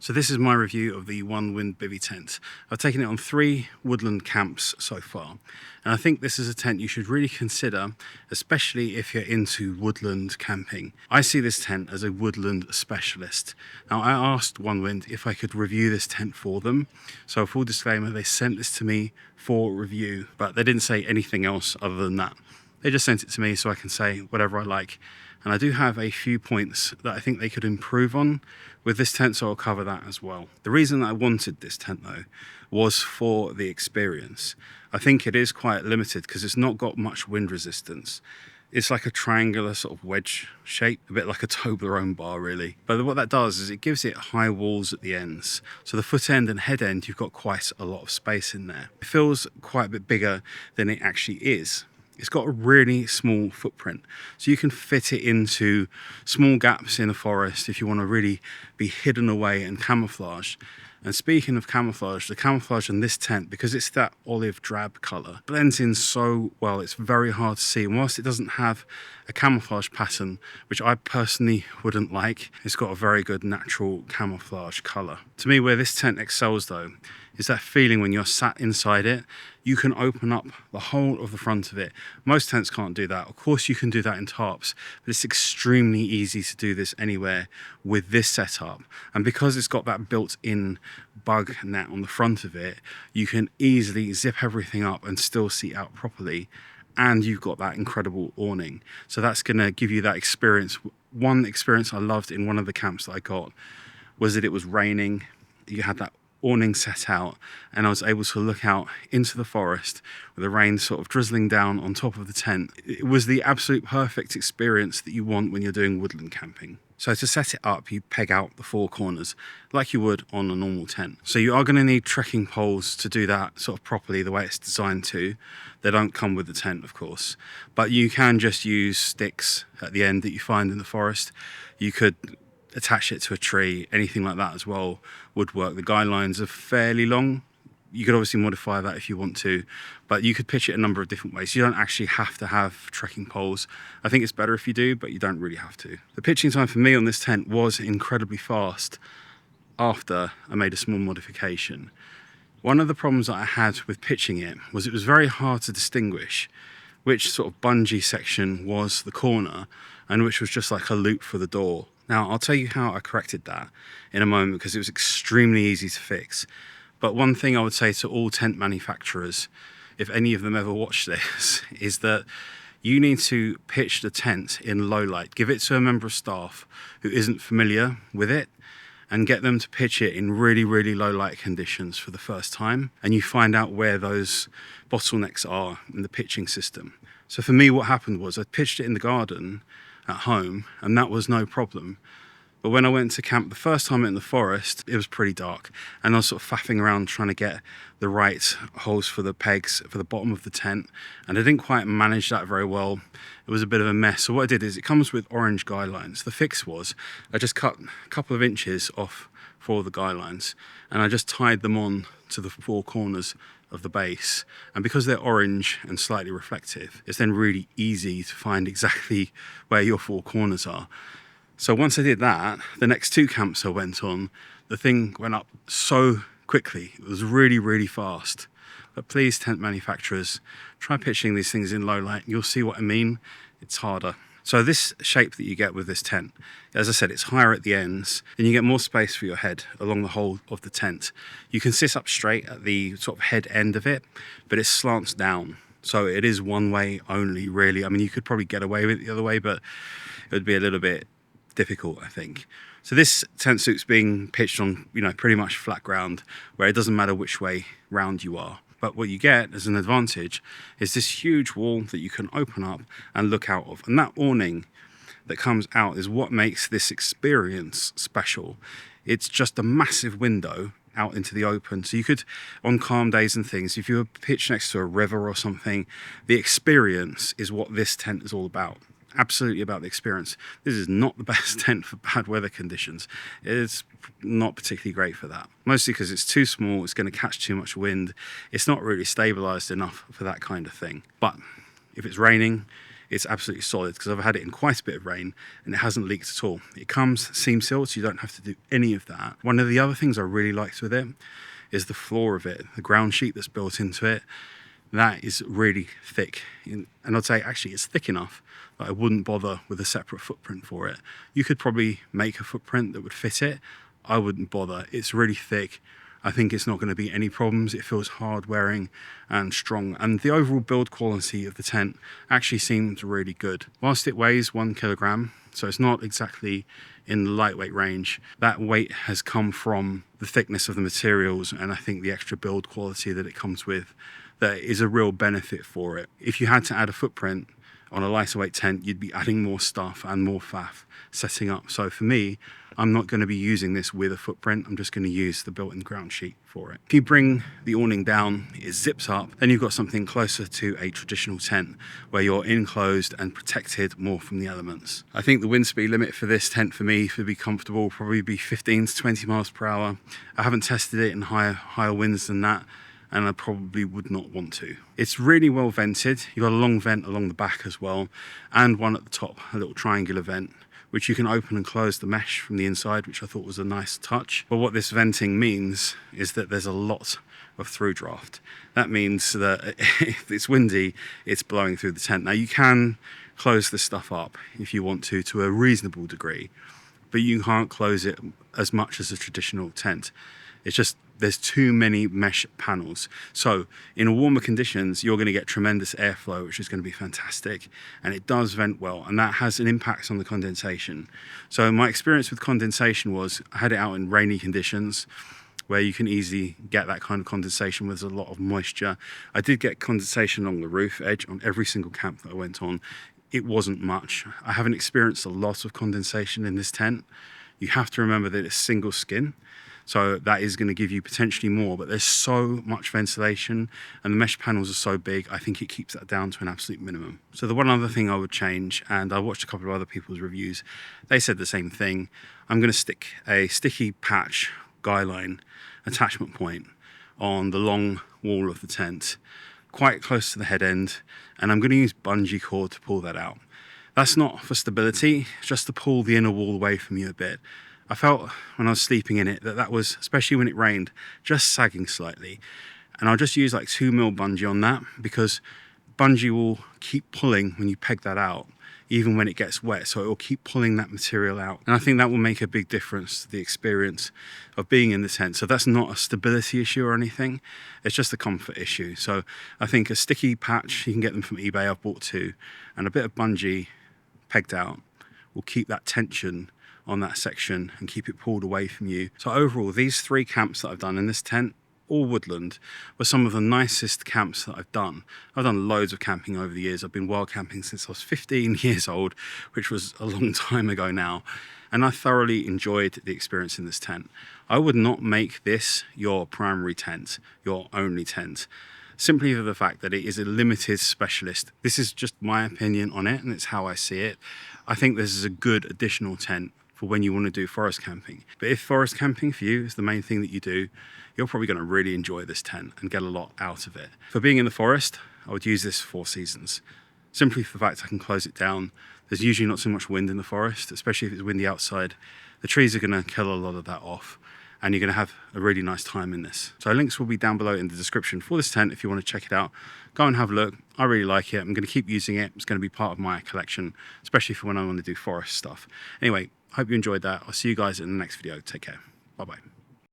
So this is my review of the Onewind Bivy tent. I've taken it on 3 woodland camps so far, and I think this is a tent you should really consider, especially if you're into woodland camping. I see this tent as a woodland specialist. Now, I asked Onewind if I could review this tent for them, so full disclaimer, they sent this to me for review, but they didn't say anything else other than that. They just sent it to me so I can say whatever I like. And I do have a few points that I think they could improve on with this tent, so I'll cover that as well. The reason I wanted this tent though was for the experience. I think it is quite limited because it's not got much wind resistance. It's like a triangular sort of wedge shape, a bit like a Toblerone bar really. But what that does is it gives it high walls at the ends. So the foot end and head end, you've got quite a lot of space in there. It feels quite a bit bigger than it actually is. It's got a really small footprint, so you can fit it into small gaps in the forest if you want to really be hidden away and camouflage. And speaking of camouflage, the camouflage in this tent, because it's that olive drab colour, blends in so well, it's very hard to see. And whilst it doesn't have a camouflage pattern, which I personally wouldn't like, it's got a very good natural camouflage colour. To me, where this tent excels though, is that feeling when you're sat inside it, you can open up the whole of the front of it. Most tents can't do that. Of course you can do that in tarps, but it's extremely easy to do this anywhere with this setup. And because it's got that built-in bug net on the front of it, you can easily zip everything up and still see out properly. And you've got that incredible awning. So that's gonna give you that experience. One experience I loved in one of the camps that I got was that it was raining. You had that awning set out and I was able to look out into the forest with the rain sort of drizzling down on top of the tent. It was the absolute perfect experience that you want when you're doing woodland camping. So to set it up, you peg out the 4 corners like you would on a normal tent. So you are going to need trekking poles to do that sort of properly the way it's designed to. They don't come with the tent, of course, but you can just use sticks at the end that you find in the forest. You could attach it to a tree, anything like that as well would work. The guy lines are fairly long. You could obviously modify that if you want to, but you could pitch it a number of different ways. You don't actually have to have trekking poles. I think it's better if you do, but you don't really have to. The pitching time for me on this tent was incredibly fast after I made a small modification. One of the problems that I had with pitching it was very hard to distinguish which sort of bungee section was the corner and which was just like a loop for the door. Now, I'll tell you how I corrected that in a moment because it was extremely easy to fix. But one thing I would say to all tent manufacturers, if any of them ever watch this, is that you need to pitch the tent in low light. Give it to a member of staff who isn't familiar with it and get them to pitch it in really, really low light conditions for the first time. And you find out where those bottlenecks are in the pitching system. So for me, what happened was I pitched it in the garden at home and that was no problem. But when I went to camp the first time in the forest, it was pretty dark and I was sort of faffing around trying to get the right holes for the pegs for the bottom of the tent and I didn't quite manage that very well. It was a bit of a mess. So what I did is it comes with orange guy lines. The fix was I just cut a couple of inches off 4 of the guy lines and I just tied them on to the 4 corners of the base, and because they're orange and slightly reflective, it's then really easy to find exactly where your 4 corners are. So once I did that, the next 2 camps I went on, the thing went up so quickly. It was really, really fast. But please, tent manufacturers, try pitching these things in low light. You'll see what I mean. It's harder. So this shape that you get with this tent, as I said, it's higher at the ends and you get more space for your head along the whole of the tent. You can sit up straight at the sort of head end of it, but it slants down. So it is one way only, really. I mean, you could probably get away with it the other way, but it would be a little bit difficult, I think. So this tent suit's being pitched on, pretty much flat ground where it doesn't matter which way round you are. But what you get as an advantage is this huge wall that you can open up and look out of. And that awning that comes out is what makes this experience special. It's just a massive window out into the open. So you could, on calm days and things, if you were pitched next to a river or something, the experience is what this tent is all about. Absolutely about the experience. This is not the best tent for bad weather conditions. It's not particularly great for that. Mostly because it's too small, it's going to catch too much wind. It's not really stabilized enough for that kind of thing. But if it's raining, it's absolutely solid because I've had it in quite a bit of rain and it hasn't leaked at all. It comes seam sealed, so you don't have to do any of that. One of the other things I really liked with it is the floor of it, the ground sheet that's built into it. That is really thick, and I'd say actually it's thick enough that I wouldn't bother with a separate footprint for it. You could probably make a footprint that would fit it. I wouldn't bother. It's really thick. I think it's not going to be any problems. It feels hard wearing and strong, and the overall build quality of the tent actually seems really good. Whilst it weighs 1 kilogram, so it's not exactly in the lightweight range, that weight has come from the thickness of the materials, and I think the extra build quality that it comes with, that is a real benefit for it. If you had to add a footprint on a lighter weight tent, you'd be adding more stuff and more faff setting up. So for me, I'm not going to be using this with a footprint. I'm just going to use the built-in ground sheet for it. If you bring the awning down, it zips up, then you've got something closer to a traditional tent where you're enclosed and protected more from the elements. I think the wind speed limit for this tent for me to be comfortable will probably be 15 to 20 miles per hour. I haven't tested it in higher winds than that, and I probably would not want to. It's really well vented. You've got a long vent along the back as well, and one at the top, a little triangular vent, which you can open and close the mesh from the inside, which I thought was a nice touch. But what this venting means is that there's a lot of through draft. That means that if it's windy, it's blowing through the tent. Now you can close this stuff up if you want to a reasonable degree, but you can't close it as much as a traditional tent. It's just, there's too many mesh panels. So in warmer conditions, you're going to get tremendous airflow, which is going to be fantastic. And it does vent well, and that has an impact on the condensation. So my experience with condensation was, I had it out in rainy conditions where you can easily get that kind of condensation with a lot of moisture. I did get condensation along the roof edge on every single camp that I went on. It wasn't much. I haven't experienced a lot of condensation in this tent. You have to remember that it's single skin, so that is going to give you potentially more, but there's so much ventilation and the mesh panels are so big, I think it keeps that down to an absolute minimum. So the one other thing I would change, and I watched a couple of other people's reviews, they said the same thing. I'm going to stick a sticky patch guy line attachment point on the long wall of the tent, quite close to the head end, and I'm going to use bungee cord to pull that out. That's not for stability, it's just to pull the inner wall away from you a bit. I felt when I was sleeping in it that was, especially when it rained, just sagging slightly. And I'll just use like 2mm bungee on that, because bungee will keep pulling when you peg that out, even when it gets wet. So it will keep pulling that material out. And I think that will make a big difference to the experience of being in the tent. So that's not a stability issue or anything. It's just a comfort issue. So I think a sticky patch, you can get them from eBay, I've bought 2, and a bit of bungee pegged out will keep that tension on that section and keep it pulled away from you. So overall, these 3 camps that I've done in this tent, all woodland, were some of the nicest camps that I've done. I've done loads of camping over the years. I've been wild camping since I was 15 years old, which was a long time ago now. And I thoroughly enjoyed the experience in this tent. I would not make this your primary tent, your only tent, simply for the fact that it is a limited specialist. This is just my opinion on it, and it's how I see it. I think this is a good additional tent for when you want to do forest camping. But if forest camping for you is the main thing that you do, you're probably going to really enjoy this tent and get a lot out of it. For being in the forest, I would use this for 4 seasons. Simply for the fact I can close it down. There's usually not so much wind in the forest, especially if it's windy outside. The trees are going to kill a lot of that off, and you're going to have a really nice time in this. So links will be down below in the description for this tent if you want to check it out. Go and have a look. I really like it. I'm going to keep using it. It's going to be part of my collection, especially for when I want to do forest stuff. Anyway, hope you enjoyed that. I'll see you guys in the next video. Take care. Bye-bye.